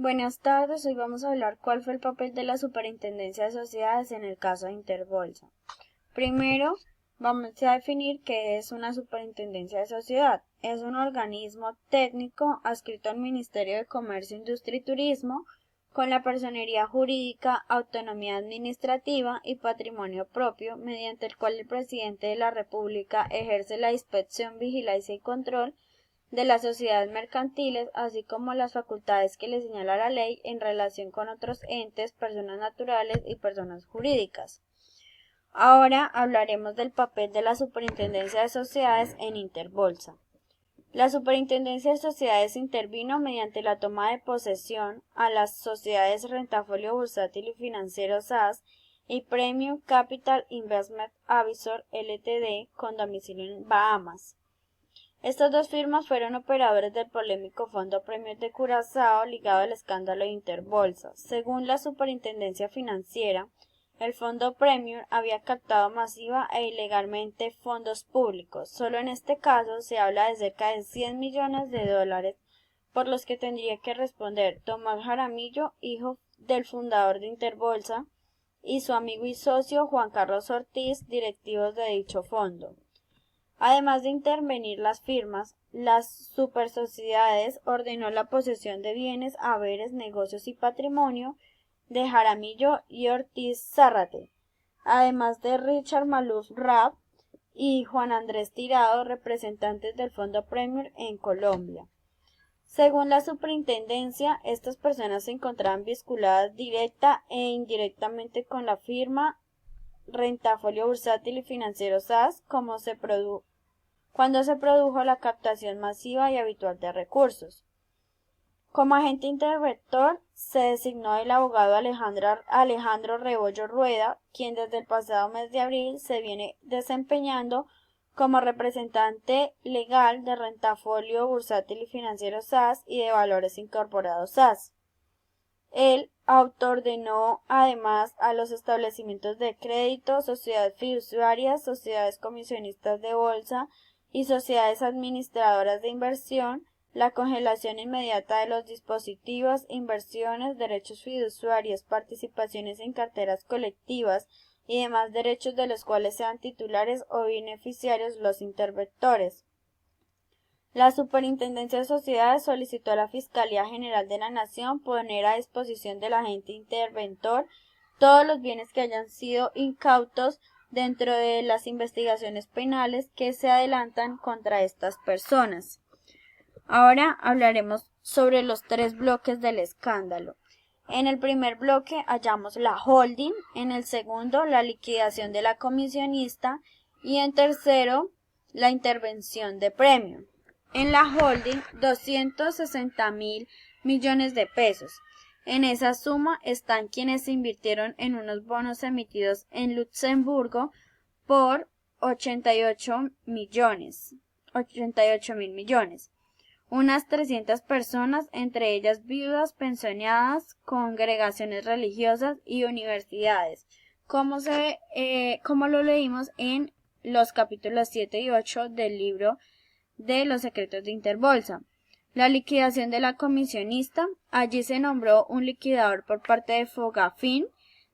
Buenas tardes, hoy vamos a hablar cuál fue el papel de la Superintendencia de Sociedades en el caso de Interbolsa. Primero, vamos a definir qué es una Superintendencia de Sociedad. Es un organismo técnico adscrito al Ministerio de Comercio, Industria y Turismo, con la personería jurídica, autonomía administrativa y patrimonio propio, mediante el cual el presidente de la República ejerce la inspección, vigilancia y control de las sociedades mercantiles, así como las facultades que le señala la ley en relación con otros entes, personas naturales y personas jurídicas. Ahora hablaremos del papel de la Superintendencia de Sociedades en Interbolsa. La Superintendencia de Sociedades intervino mediante la toma de posesión a las sociedades Rentafolio Bursátil y Financiero SAS y Premium Capital Investment Advisor Ltd. con domicilio en Bahamas. Estas dos firmas fueron operadores del polémico Fondo Premier de Curazao ligado al escándalo de Interbolsa. Según la Superintendencia Financiera, el Fondo Premier había captado masiva e ilegalmente fondos públicos. Solo en este caso se habla de cerca de 100 millones de dólares, por los que tendría que responder Tomás Jaramillo, hijo del fundador de Interbolsa, y su amigo y socio Juan Carlos Ortiz, directivos de dicho fondo. Además de intervenir las firmas, las supersociedades ordenó la posesión de bienes, haberes, negocios y patrimonio de Jaramillo y Ortiz Zárate, además de Richard Maluf Raab y Juan Andrés Tirado, representantes del Fondo Premier en Colombia. Según la superintendencia, estas personas se encontraban vinculadas directa e indirectamente con la firma Rentafolio Bursátil y Financiero SAS, cuando se produjo la captación masiva y habitual de recursos. Como agente interventor se designó el abogado Alejandro Rebollo Rueda, quien desde el pasado mes de abril se viene desempeñando como representante legal de Rentafolio Bursátil y Financiero SAS y de Valores Incorporados SAS. Él autoordenó además a los establecimientos de crédito, sociedades fiduciarias, sociedades comisionistas de bolsa y sociedades administradoras de inversión, la congelación inmediata de los dispositivos, inversiones, derechos fiduciarios, participaciones en carteras colectivas y demás derechos de los cuales sean titulares o beneficiarios los interventores. La Superintendencia de Sociedades solicitó a la Fiscalía General de la Nación poner a disposición del agente interventor todos los bienes que hayan sido incautos dentro de las investigaciones penales que se adelantan contra estas personas. Ahora hablaremos sobre los tres bloques del escándalo. En el primer bloque hallamos la holding, en el segundo la liquidación de la comisionista y en tercero la intervención de Premium. En la holding, 260.000 millones de pesos. En esa suma están quienes se invirtieron en unos bonos emitidos en Luxemburgo por 88.000 millones. Unas 300 personas, entre ellas viudas, pensionadas, congregaciones religiosas y universidades, como lo leímos en los capítulos 7 y 8 del libro de los secretos de Interbolsa. La liquidación de la comisionista, allí se nombró un liquidador por parte de Fogafín,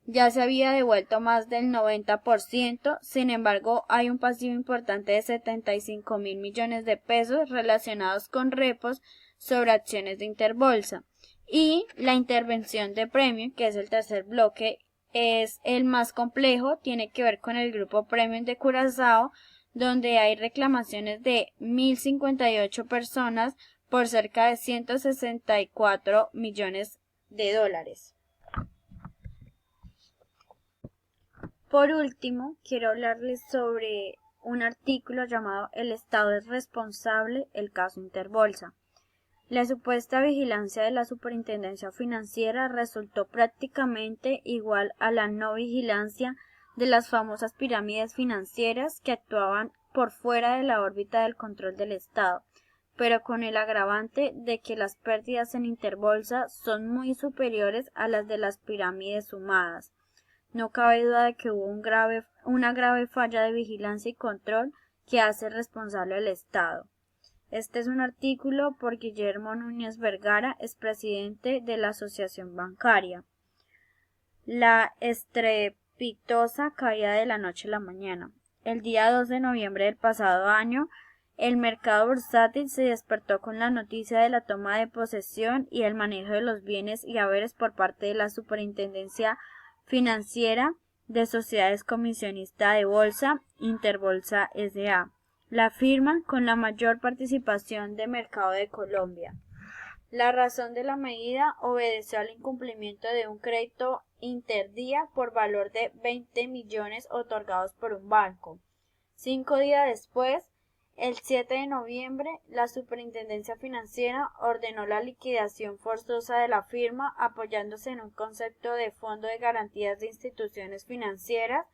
ya se había devuelto más del 90%, sin embargo hay un pasivo importante de 75.000 millones de pesos relacionados con repos sobre acciones de Interbolsa. Y la intervención de Premium, que es el tercer bloque, es el más complejo, tiene que ver con el grupo Premium de Curazao, donde hay reclamaciones de 1.058 personas por cerca de 164 millones de dólares. Por último, quiero hablarles sobre un artículo llamado El Estado es responsable, el caso Interbolsa. La supuesta vigilancia de la Superintendencia Financiera resultó prácticamente igual a la no vigilancia de las famosas pirámides financieras que actuaban por fuera de la órbita del control del Estado, pero con el agravante de que las pérdidas en Interbolsa son muy superiores a las de las pirámides sumadas. No cabe duda de que hubo una grave falla de vigilancia y control que hace responsable al Estado. Este es un artículo por Guillermo Núñez Vergara, expresidente de la Asociación Bancaria. La estrepitosa caída de la noche a la mañana. El día 2 de noviembre del pasado año, el mercado bursátil se despertó con la noticia de la toma de posesión y el manejo de los bienes y haberes por parte de la Superintendencia Financiera de Sociedades Comisionista de Bolsa, Interbolsa S.A., la firma con la mayor participación de mercado de Colombia. La razón de la medida obedeció al incumplimiento de un crédito interdía por valor de 20 millones otorgados por un banco. 5 días después, el 7 de noviembre, la Superintendencia Financiera ordenó la liquidación forzosa de la firma apoyándose en un concepto de Fondo de Garantías de Instituciones Financieras,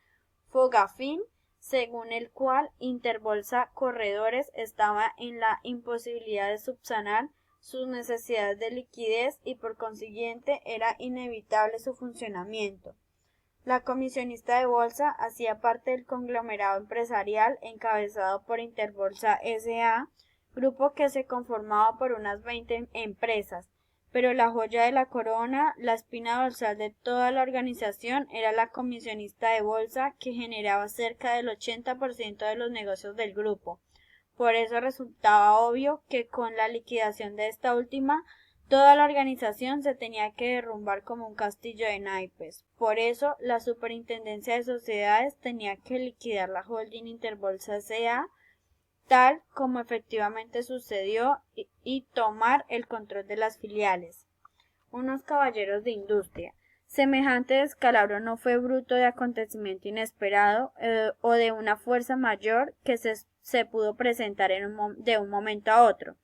FOGAFIN, según el cual Interbolsa Corredores estaba en la imposibilidad de subsanar sus necesidades de liquidez y por consiguiente era inevitable su funcionamiento. La comisionista de bolsa hacía parte del conglomerado empresarial encabezado por Interbolsa S.A., grupo que se conformaba por unas 20 empresas, pero la joya de la corona, la espina dorsal de toda la organización, era la comisionista de bolsa que generaba cerca del 80% de los negocios del grupo. Por eso resultaba obvio que con la liquidación de esta última, toda la organización se tenía que derrumbar como un castillo de naipes. Por eso, la Superintendencia de Sociedades tenía que liquidar la holding Interbolsa S.A., tal como efectivamente sucedió, y tomar el control de las filiales. Unos caballeros de industria. Semejante descalabro no fue fruto de acontecimiento inesperado o de una fuerza mayor que se pudo presentar de un momento a otro.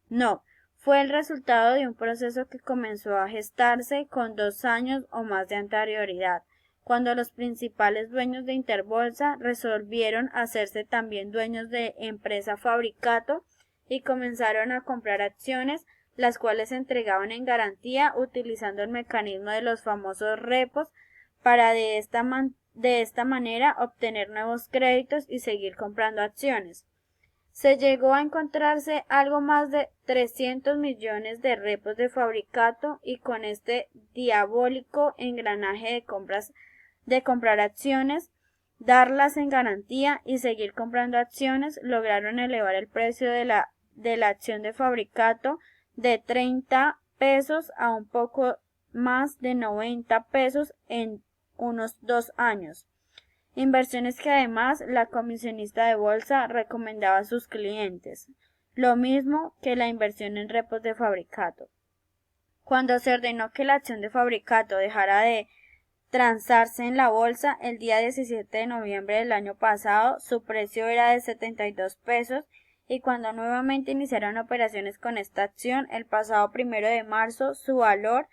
No, fue el resultado de un proceso que comenzó a gestarse con 2 años o más de anterioridad, cuando los principales dueños de Interbolsa resolvieron hacerse también dueños de empresa Fabricato y comenzaron a comprar acciones, las cuales se entregaban en garantía utilizando el mecanismo de los famosos repos para de esta manera obtener nuevos créditos y seguir comprando acciones. Se llegó a encontrarse algo más de 300 millones de repos de Fabricato y con este diabólico engranaje de comprar acciones, darlas en garantía y seguir comprando acciones, lograron elevar el precio de la acción de Fabricato de 30 pesos a un poco más de 90 pesos en unos 2 años. Inversiones que además la comisionista de bolsa recomendaba a sus clientes, lo mismo que la inversión en repos de Fabricato. Cuando se ordenó que la acción de Fabricato dejara de transarse en la bolsa el día 17 de noviembre del año pasado, su precio era de 72 pesos y cuando nuevamente iniciaron operaciones con esta acción el pasado 1 de marzo, su valor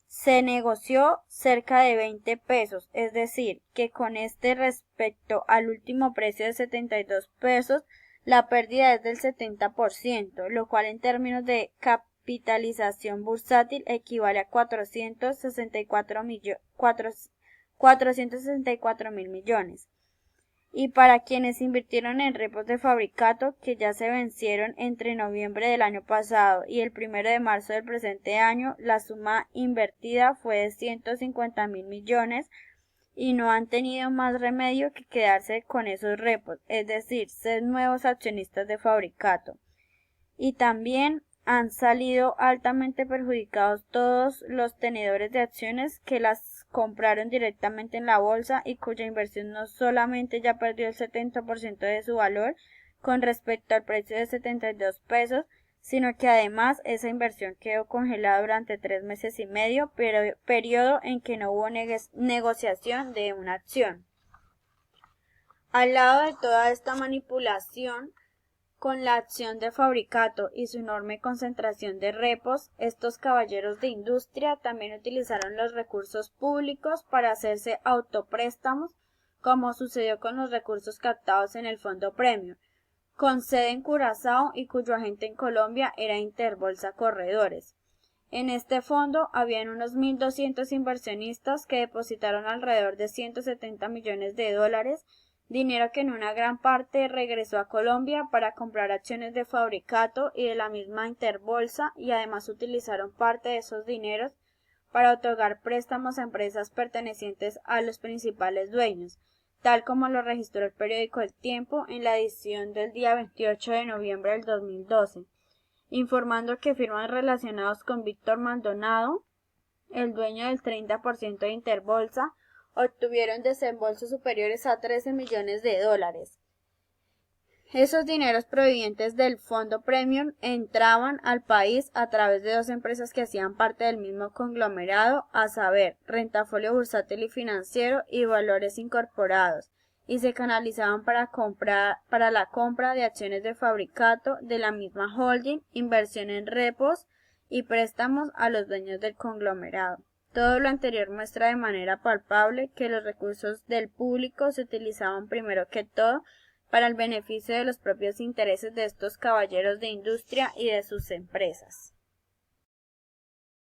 se negoció cerca de 20 pesos, es decir, que con este respecto al último precio de 72 pesos, la pérdida es del 70%, lo cual en términos de capitalización bursátil equivale a 464 mil millones. Y para quienes invirtieron en repos de Fabricato que ya se vencieron entre noviembre del año pasado y el 1 de marzo del presente año, la suma invertida fue de 150 mil millones y no han tenido más remedio que quedarse con esos repos, es decir, ser nuevos accionistas de Fabricato. Y también han salido altamente perjudicados todos los tenedores de acciones que las compraron directamente en la bolsa y cuya inversión no solamente ya perdió el 70% de su valor con respecto al precio de 72 pesos, sino que además esa inversión quedó congelada durante 3 meses y medio, periodo en que no hubo negociación de una acción. Al lado de toda esta manipulación con la acción de Fabricato y su enorme concentración de repos, estos caballeros de industria también utilizaron los recursos públicos para hacerse autopréstamos, como sucedió con los recursos captados en el Fondo Premio, con sede en Curazao y cuyo agente en Colombia era Interbolsa Corredores. En este fondo habían unos 1.200 inversionistas que depositaron alrededor de 170 millones de dólares, dinero que en una gran parte regresó a Colombia para comprar acciones de Fabricato y de la misma Interbolsa, y además utilizaron parte de esos dineros para otorgar préstamos a empresas pertenecientes a los principales dueños, tal como lo registró el periódico El Tiempo en la edición del día 28 de noviembre del 2012, informando que firmas relacionados con Víctor Maldonado, el dueño del 30% de Interbolsa, obtuvieron desembolsos superiores a 13 millones de dólares. Esos dineros provenientes del Fondo Premium entraban al país a través de dos empresas que hacían parte del mismo conglomerado, a saber, Rentafolio Bursátil y Financiero y Valores Incorporados, y se canalizaban para la compra de acciones de Fabricato de la misma holding, inversión en repos y préstamos a los dueños del conglomerado. Todo lo anterior muestra de manera palpable que los recursos del público se utilizaban primero que todo para el beneficio de los propios intereses de estos caballeros de industria y de sus empresas.